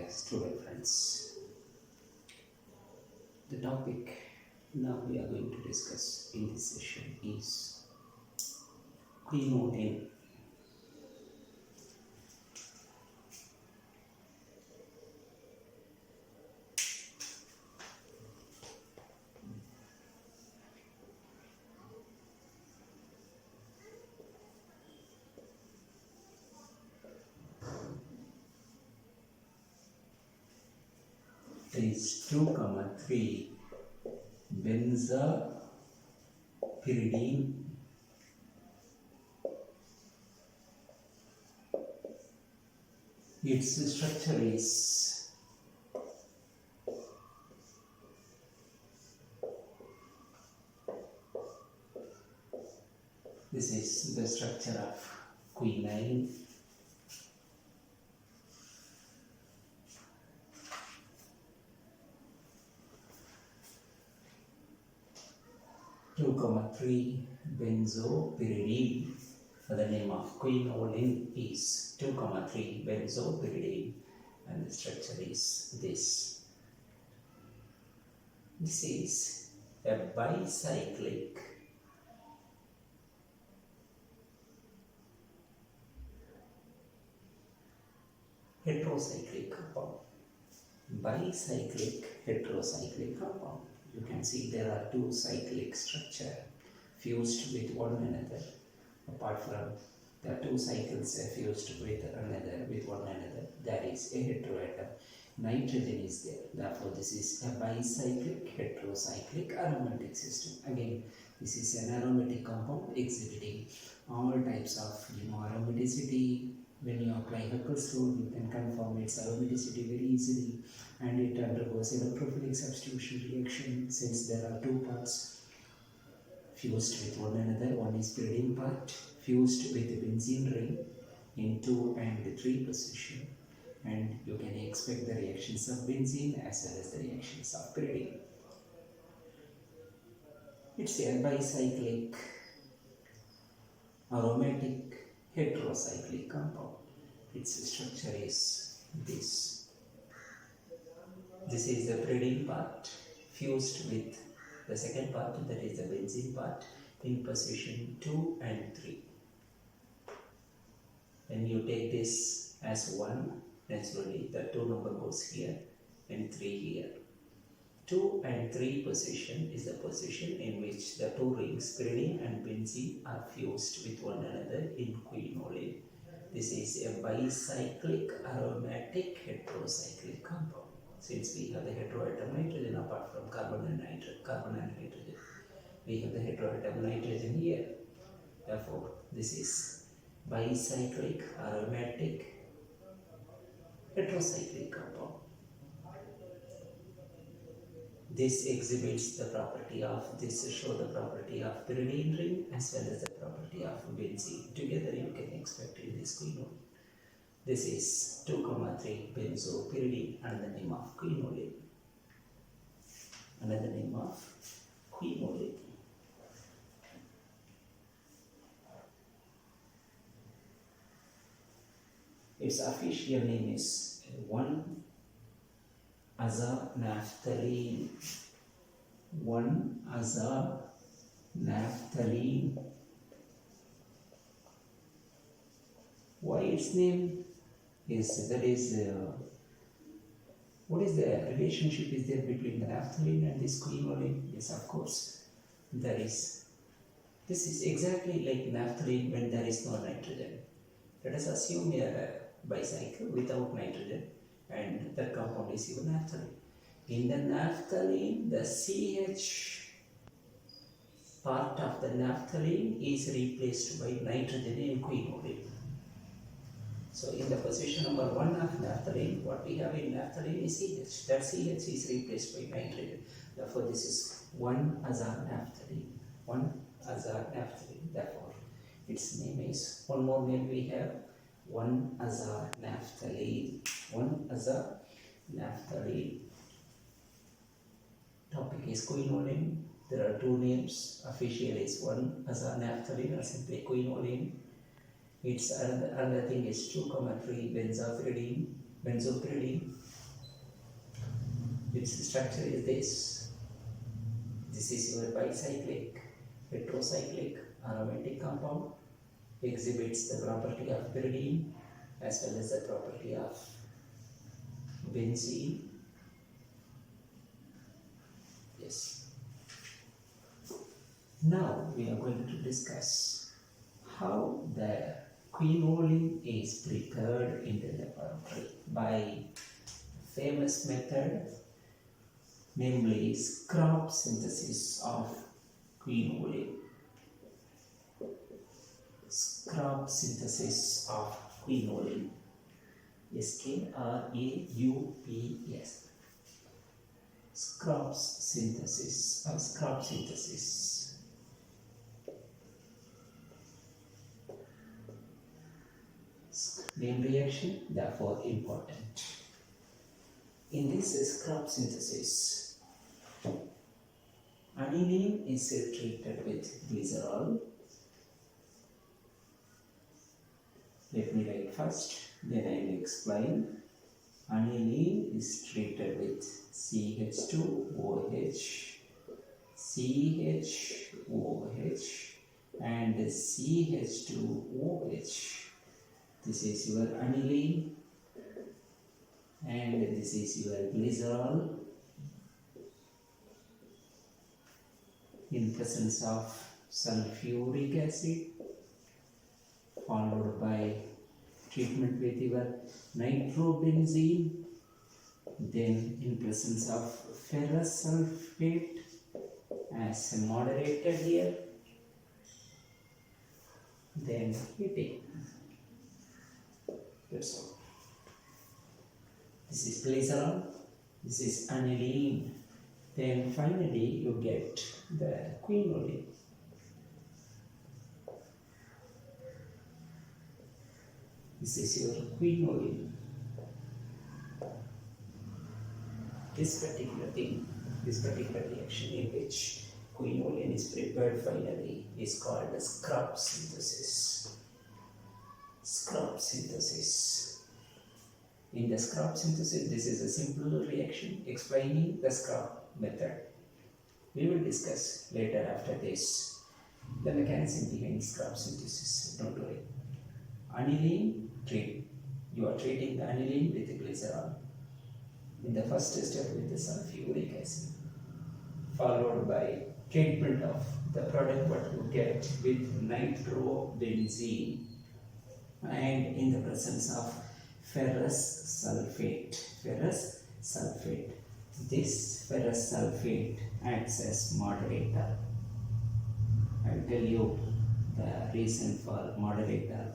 student friends. The topic now we are going to discuss in this session is quinoline. It is 2,3 benzapyridine its structure is this is the structure of quinine. Two comma three benzopyridine. The name of quinoline is 2,3 benzopyridine, and the structure is this. This is a bicyclic heterocyclic compound. Bicyclic heterocyclic compound. You can see there are two cyclic structure fused with one another. Apart from the two cycles fused with one another, there is a heteroatom. Nitrogen is there. Therefore, this is a bicyclic heterocyclic aromatic system. Again, this is an aromatic compound exhibiting all types of aromaticity. When you apply Huckel's rule, you can confirm its aromaticity very easily, and it undergoes electrophilic substitution reaction since there are two parts fused with one another. One is pyridine part fused with the benzene ring in 2 and 3 position, and you can expect the reactions of benzene as well as the reactions of pyridine. It's a bicyclic aromatic heterocyclic compound. Its structure is this. This is the pyridine part fused with the second part, that is the benzene part, in position 2 and 3. When you take this as 1, naturally the 2 number goes here and 3 here. 2 and 3 position is the position in which the two rings, pyridine and benzene, are fused with one another in quinoline. This is a bicyclic aromatic heterocyclic compound. Since we have the heteroatom nitrogen apart from carbon and hydrogen, we have the heteroatom nitrogen here. Therefore, this is bicyclic aromatic heterocyclic compound. This exhibits the property of, this show the property of pyridine ring as well as the property of benzene. Together you can expect in this quinone. This is 2,3 benzopyridine, another name of quinoline. Another name of quinoline. Its official name is 1-azanaphthalene. 1-azanaphthalene. Why its name is what is the relationship is there between the naphthalene and this quinoline? Yes, of course, there is. This is exactly like naphthalene when there is no nitrogen. Let us assume a bicycle without nitrogen, and that compound is your naphthalene. In the naphthalene, the CH part of the naphthalene is replaced by nitrogen in quinoline. So in the position number 1 of naphthalene, what we have in naphthalene is CH. That CH is replaced by nitrogen. Therefore, this is 1-azanaphthalene. 1-azanaphthalene. Therefore, its name is, one more name we have, 1-azanaphthalene. 1-azanaphthalene. Topic is quinoline. There are two names. Official is 1-azanaphthalene or simply quinoline. Its another thing is 2,3 benzopyridine. Its structure is this. This is your bicyclic, heterocyclic aromatic compound, exhibits the property of pyridine as well as the property of benzene. Yes. Now we are going to discuss how the quinoline is prepared in the laboratory by famous method, namely Skraup synthesis of quinoline. Skraup synthesis of quinoline. S-K-R-A-U-P-S. Skraup synthesis. Skraup synthesis. Name reaction, therefore important. In this Skraup synthesis, aniline is treated with glycerol. Let me write first, then I will explain. Aniline is treated with CH2OH, CHOH and CH2OH. This is your aniline and this is your glycerol in presence of sulfuric acid, followed by treatment with your nitrobenzene, then in presence of ferrous sulfate as a moderator here, then heating. That's all. This is glycerol, this is aniline, then finally you get the quinoline. This is your quinoline. This particular thing, this particular reaction in which quinoline is prepared finally is called the Skraup synthesis. Skraup synthesis. In the Skraup synthesis, this is a simple reaction explaining the Skraup method. We will discuss later after this the mechanism behind Skraup synthesis. Don't worry. Aniline treat. You are treating the aniline with the glycerol. In the first step with the sulfuric acid, followed by treatment of the product what you get with nitrobenzene, and in the presence of ferrous sulfate. Ferrous sulfate. This ferrous sulfate acts as moderator. I will tell you the reason for moderator,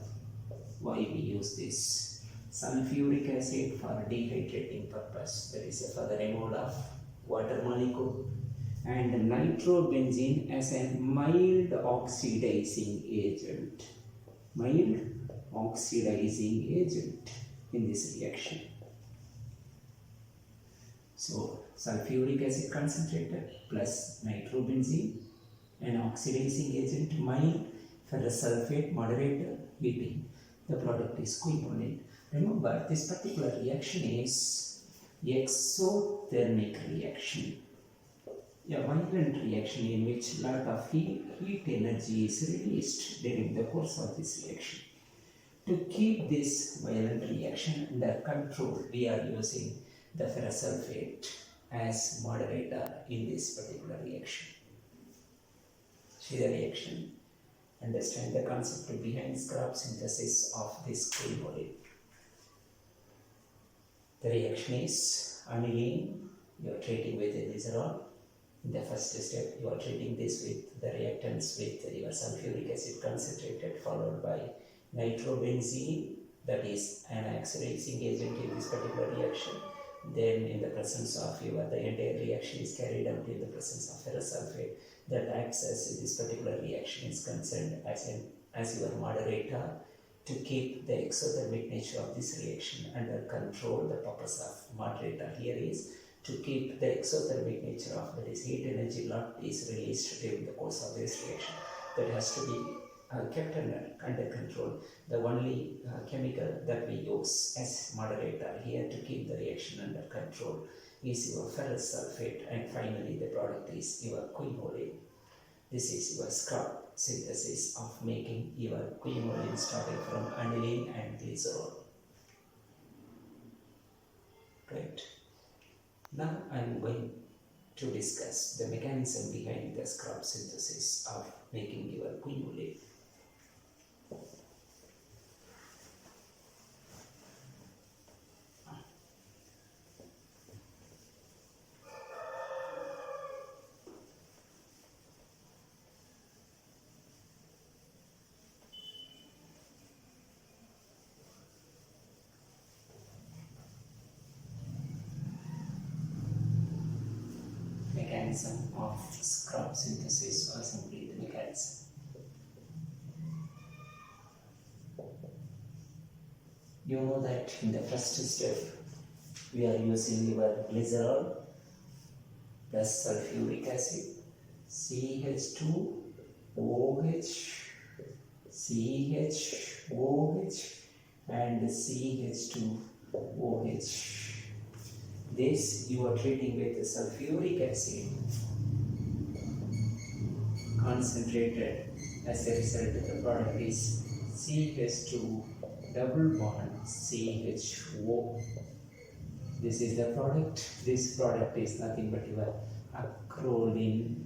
why we use this. Sulfuric acid for dehydrating purpose, there is a further mode of water molecule, and nitrobenzene as a mild oxidizing agent. Mild oxidizing agent in this reaction. So sulfuric acid concentrated plus nitrobenzene, an oxidizing agent, mild ferrous sulfate, moderator, heating. The product is quinoline. Remember, this particular reaction is exothermic reaction. A violent reaction in which lot of heat energy is released during the course of this reaction. To keep this violent reaction under control, we are using the ferrous sulfate as moderator in this particular reaction. See the reaction. Understand the concept behind Skraup synthesis of this quinoline. The reaction is aniline, you are treating with a glycerol. In the first step, you are treating this with the reactants with your sulfuric acid concentrated, followed by nitrobenzene, that is an oxidizing agent in this particular reaction. Then in the presence of the entire reaction is carried out in the presence of ferrous sulfate that acts as this particular reaction is concerned as your moderator to keep the exothermic nature of this reaction under control. The purpose of moderator here is to keep the exothermic nature of that is heat energy lot is released during the course of this reaction. That has to be kept under control. The only chemical that we use as moderator here to keep the reaction under control is your ferrous sulfate, and finally the product is your quinoline. This is your Skraup synthesis of making your quinoline starting from aniline and glycerol. Right. Now I am going to discuss the mechanism behind the Skraup synthesis of making your quinoline. Mechanism of Skraup synthesis, or simply the mechanism. You know that in the first step we are using your glycerol plus sulfuric acid, CH2OH, CHOH and CH2OH. This you are treating with sulfuric acid concentrated. As a result, the product is CH2 double bond CHO. This is the product. This product is nothing but your acrolein.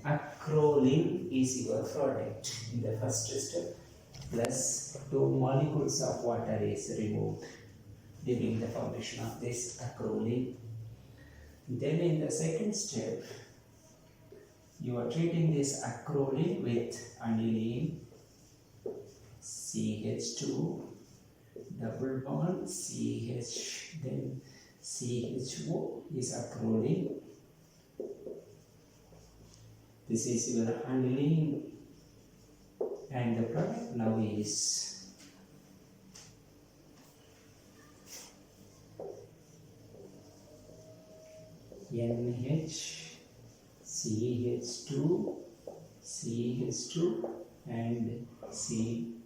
Acrolein is your product in the first step, plus 2 molecules of water is removed during the formation of this acrolein. Then in the second step, you are treating this acrolein with aniline, CH2 double bond CH, then CHO is acrolein. This is your aniline, and the product now is NH, CH2, CH2 and CHO.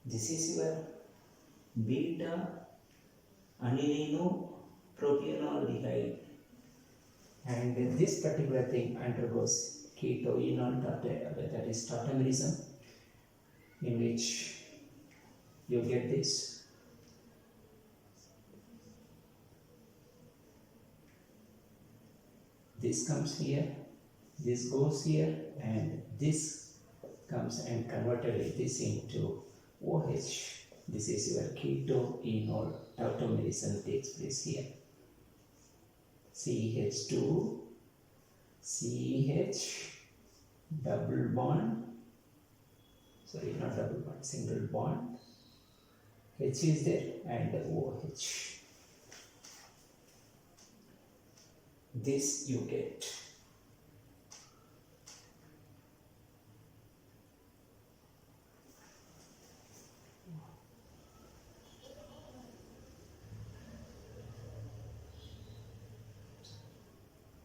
This is your beta anilino-propionaldehyde, and this particular thing undergoes ketoenol, that is tautomerism, in which you get this. This comes here, this goes here, and this comes and converted this into OH. This is your ketoenol. Tautomerism takes place here. CH2, CH, double bond, sorry, not double bond, single bond, H is there, and OH. This you get.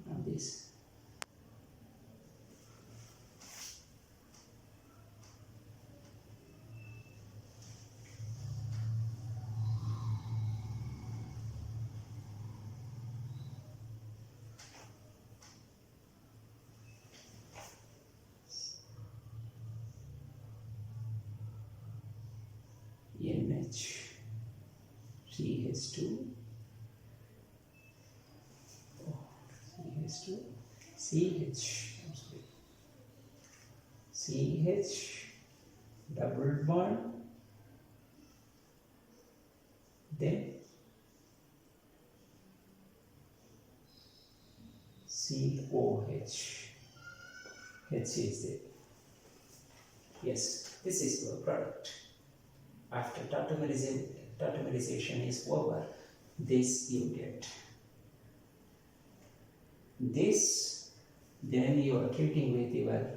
Now this. NH, CH2, CH2, CH, CH, double bond, then COH, H is there. Yes, this is your product. After tautomerization is over, this you get. This, then you are treating with your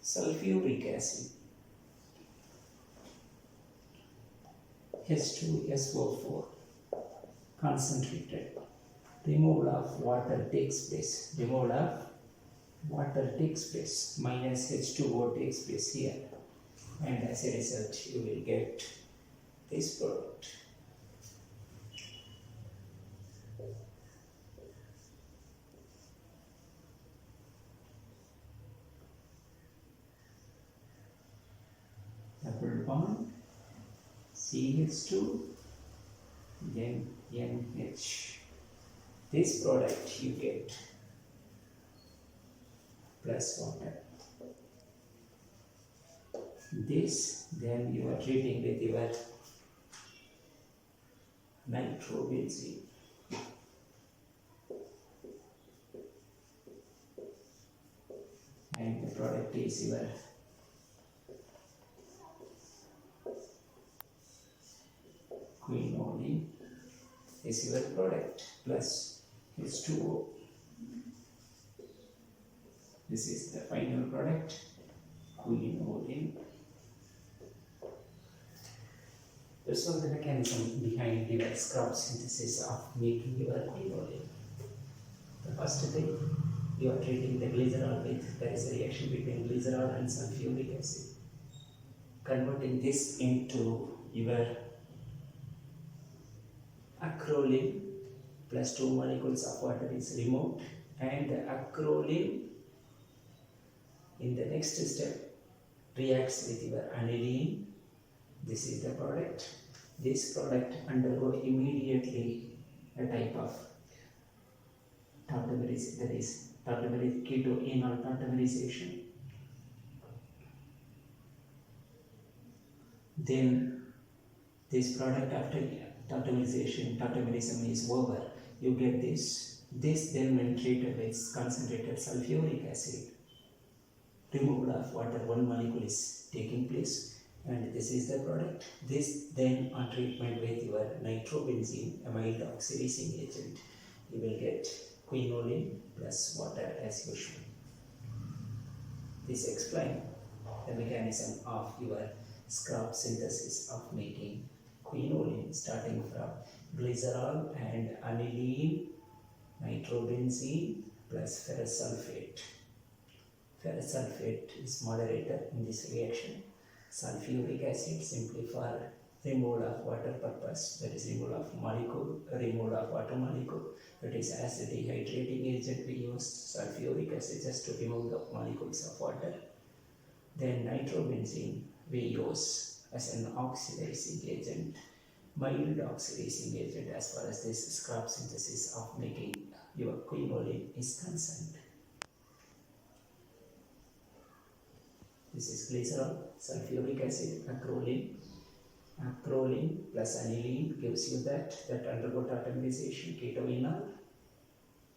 sulfuric acid, H2SO4, concentrated. Removal of water takes place. Removal of water takes place, minus H2O takes place here, and as a result you will get this product. Double bond CH2 then NH. This product you get plus water. This then you are treating with your nitrobenzene. And the product is your quinoline is your product plus H2O. This is the final product, quinoline. This was the mechanism behind your Skraup synthesis of making your quinoline. The first thing, you are treating the glycerol with, there is a reaction between glycerol and sulfuric acid. Converting this into your acrolein plus 2 molecules of water is removed, and the acrolein in the next step reacts with your aniline. This is the product. This product undergo immediately a type of tautomerization, that is ketoenol tautomerization. Then this product, after tautomerism is over, you get this. This then when treated with concentrated sulfuric acid, removal of water, one molecule is taking place, and this is the product. This then on treatment with your nitrobenzene, a mild oxidizing agent, you will get quinoline plus water as usual. This explains the mechanism of your Skraup synthesis of making quinoline, starting from glycerol and aniline, nitrobenzene plus ferrous sulfate. Ferrous sulfate is moderator in this reaction. Sulfuric acid simply for removal of water purpose, that is removal of water molecule, that is as a dehydrating agent we use sulfuric acid just to remove the molecules of water. Then nitrobenzene we use as an oxidizing agent, mild oxidizing agent as far as this Skraup synthesis of making your quinoline is concerned. This is glycerol, sulfuric acid, acrolein. Acrolein plus aniline gives you that undergo tautomerization, ketoenol.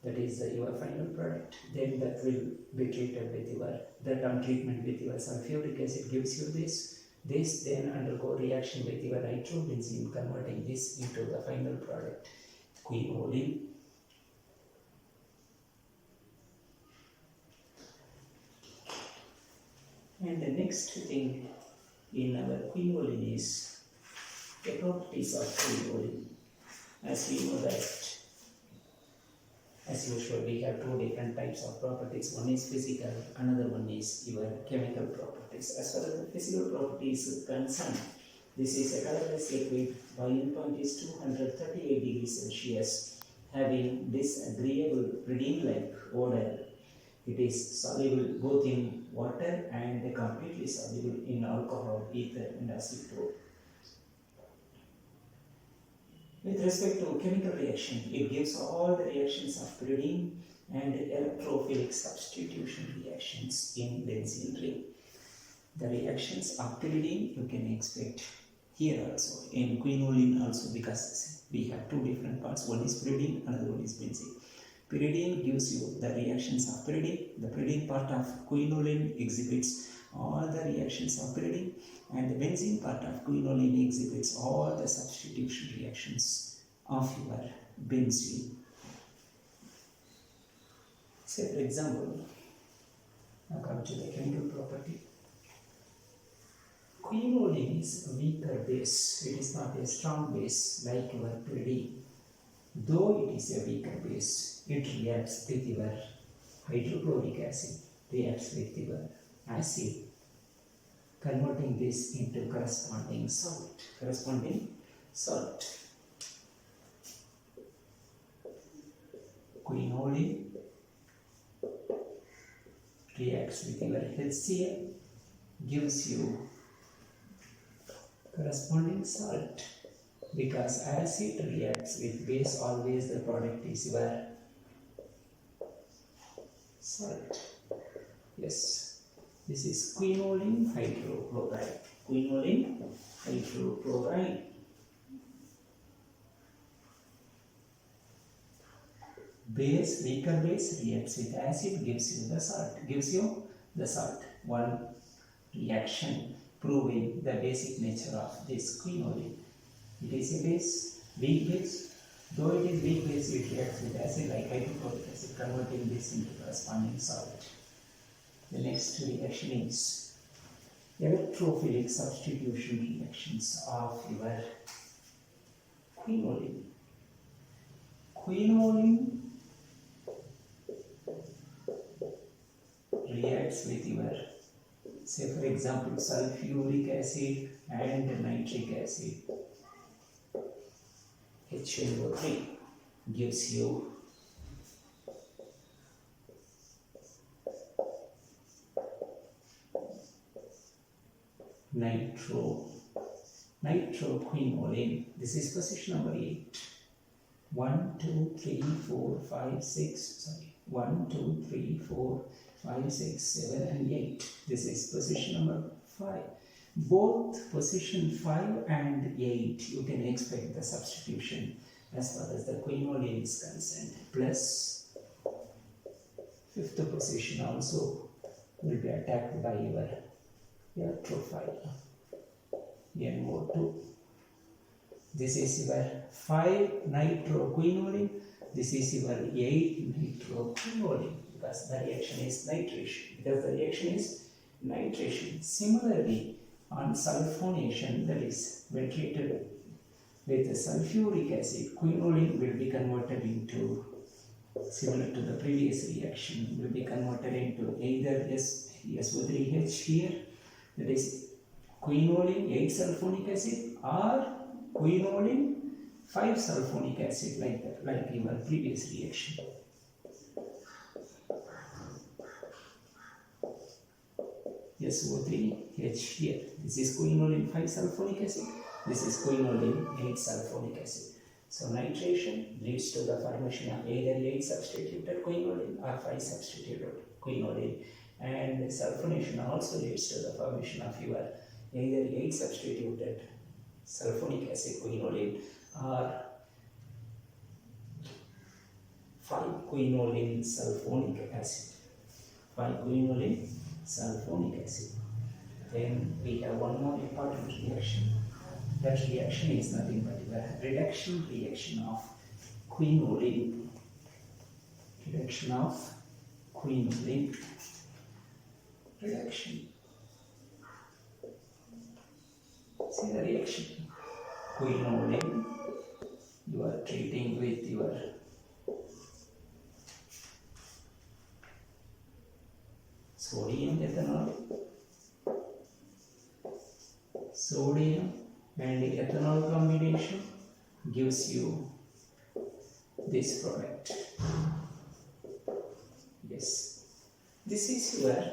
That is your final product. Then that will be treated with that on treatment with your sulfuric acid gives you this. This then undergo reaction with your nitrobenzene, converting this into the final product, quinoline. And the next thing in our quinoline is the properties of quinoline. As we know that, as usual, we have two different types of properties. One is physical, another one is your chemical properties. As far as the physical properties is concerned, this is a colorless liquid. Boiling point is 238 degrees Celsius, having disagreeable pyridine-like odor. It is soluble both in water and completely soluble in alcohol, ether and acetone. With respect to chemical reaction, it gives all the reactions of pyridine and electrophilic substitution reactions in benzene ring. The reactions of pyridine you can expect here also, in quinoline also, because we have two different parts. One is pyridine, another one is benzene. Pyridine gives you the reactions of pyridine. The pyridine part of quinoline exhibits all the reactions of pyridine, and the benzene part of quinoline exhibits all the substitution reactions of your benzene. Say for example, now come to the chemical property. Quinoline is a weaker base. It is not a strong base like your pyridine. Though it is a weaker base, it reacts with your hydrochloric acid reacts with your acid, converting this into corresponding salt. Quinoline reacts with your HCl, gives you corresponding salt. Because acid reacts with base, always the product is your salt. Yes, this is quinoline hydrochloride. Base, weaker base reacts with acid, gives you the salt. One reaction proving the basic nature of this quinoline. It is a base, weak base. Though it is weak base, it reacts with acid like hydrochloric acid, converting this into corresponding salt. The next reaction is electrophilic substitution reactions of your quinoline. Quinoline reacts with your, say for example, sulfuric acid and nitric acid. HNO3 gives you nitroquinoline. This is position number 8. 1, 2, 3, 4, 5, 6. Sorry. 1, 2, 3, 4, 5, 6, 7, and 8. This is position number 5. Both position 5 and 8, you can expect the substitution as far as the quinoline is concerned. Plus, 5th position also will be attacked by your electrophile NO2. This is your 5 nitroquinoline. This is your 8 nitroquinoline, because the reaction is nitration. Similarly, on sulfonation, that is, when treated with sulfuric acid, quinoline will be converted into, similar to the previous reaction, will be converted into either SO3H here, that is quinoline 8 sulfonic acid, or quinoline 5 sulfonic acid, like that, like in our previous reaction. SO3H here. This is quinoline 5 sulfonic acid. This is quinoline 8 sulfonic acid. So nitration leads to the formation of either 8 substituted quinoline or 5 substituted quinoline, and sulfonation also leads to the formation of your either 8 substituted sulfonic acid quinoline or 5 quinoline sulfonic acid. Then we have one more important reaction. That reaction is nothing but the reduction reaction of quinoline. Reduction. See the reaction. Quinoline, you are treating with your sodium ethanol. Sodium and ethanol combination gives you this product. Yes, this is your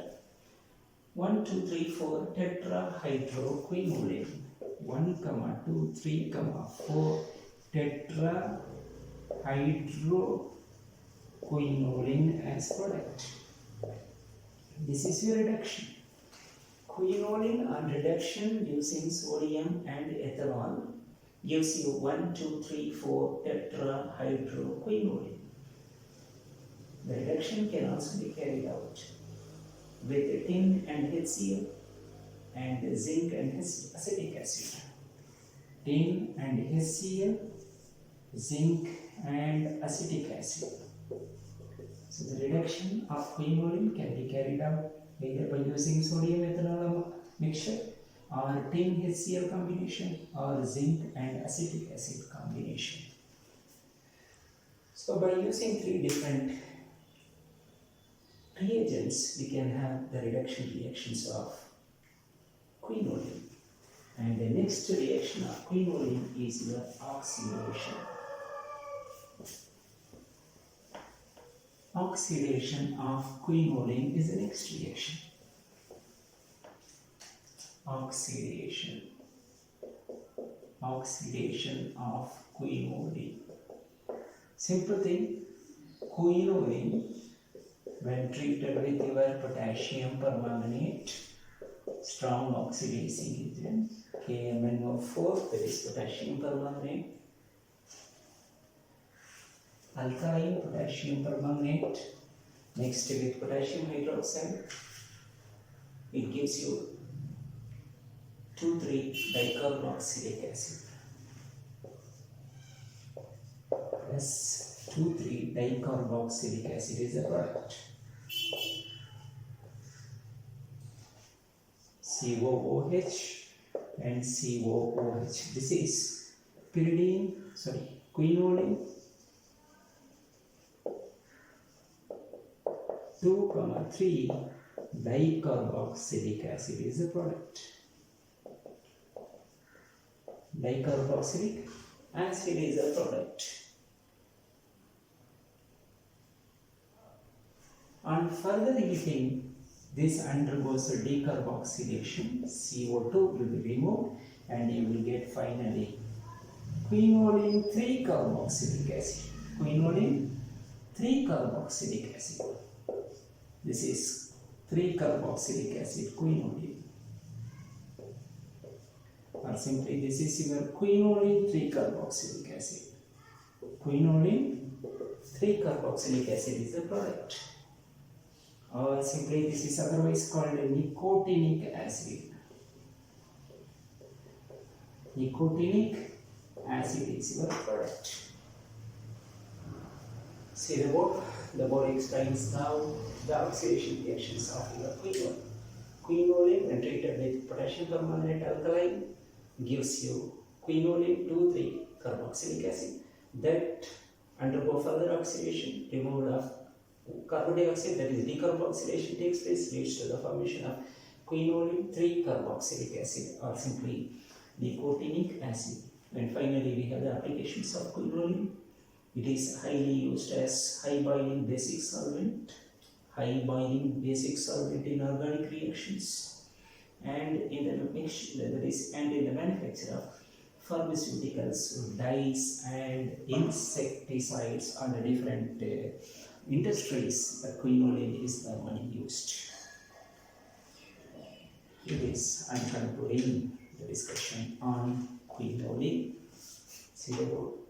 1, 2, 3, 4 tetrahydroquinoline. 1, 2, 3, 4 tetrahydroquinoline as product. This is your reduction. Quinoline on reduction using sodium and ethanol gives you 1, 2, 3, 4 tetrahydroquinoline. The reduction can also be carried out with tin and HCl and zinc and acetic acid. Tin and HCl, zinc and acetic acid. So the reduction of quinoline can be carried out either by using sodium ethanol mixture, or tin HCl combination, or zinc and acetic acid combination. So by using 3 different reagents, we can have the reduction reactions of quinoline. And the next reaction of quinoline is your oxidation. Oxidation of quinoline is the next reaction. Oxidation of quinoline. Simple thing, quinoline when treated with your potassium permanganate, strong oxidizing agent, KMnO4, that is potassium permanganate, alkaline potassium permanganate, mixed with potassium hydroxide, it gives you 2,3-dicarboxylic acid. Yes, 2,3-dicarboxylic acid is the product. COOH and COOH. This is quinoline 2,3-dicarboxylic acid is the product. Dicarboxylic acid is the product. On further heating, this undergoes a decarboxylation. CO2 will be removed and you will get finally quinoline 3-carboxylic acid. Quinoline 3-carboxylic acid. This is 3-carboxylic acid quinoline. Or simply this is your quinoline 3-carboxylic acid. Quinoline 3-carboxylic acid is the product. Or simply this is otherwise called nicotinic acid. Nicotinic acid is your product. See the board? The board explains now the oxidation reactions of your quinoline. Quinoline when treated with potassium permanganate alkaline gives you quinoline 2,3-carboxylic acid that undergo further oxidation, removal of carbon dioxide, that is decarboxylation takes place, leads to the formation of quinoline 3-carboxylic acid or simply nicotinic acid. And finally we have the applications of quinoline. It is highly used as high boiling basic solvent in organic reactions and in the mixture, that is, and in the manufacture of pharmaceuticals, dyes and insecticides on the different industries. The quinoline is normally used. With this, I am concluding the discussion on quinoline. See the board.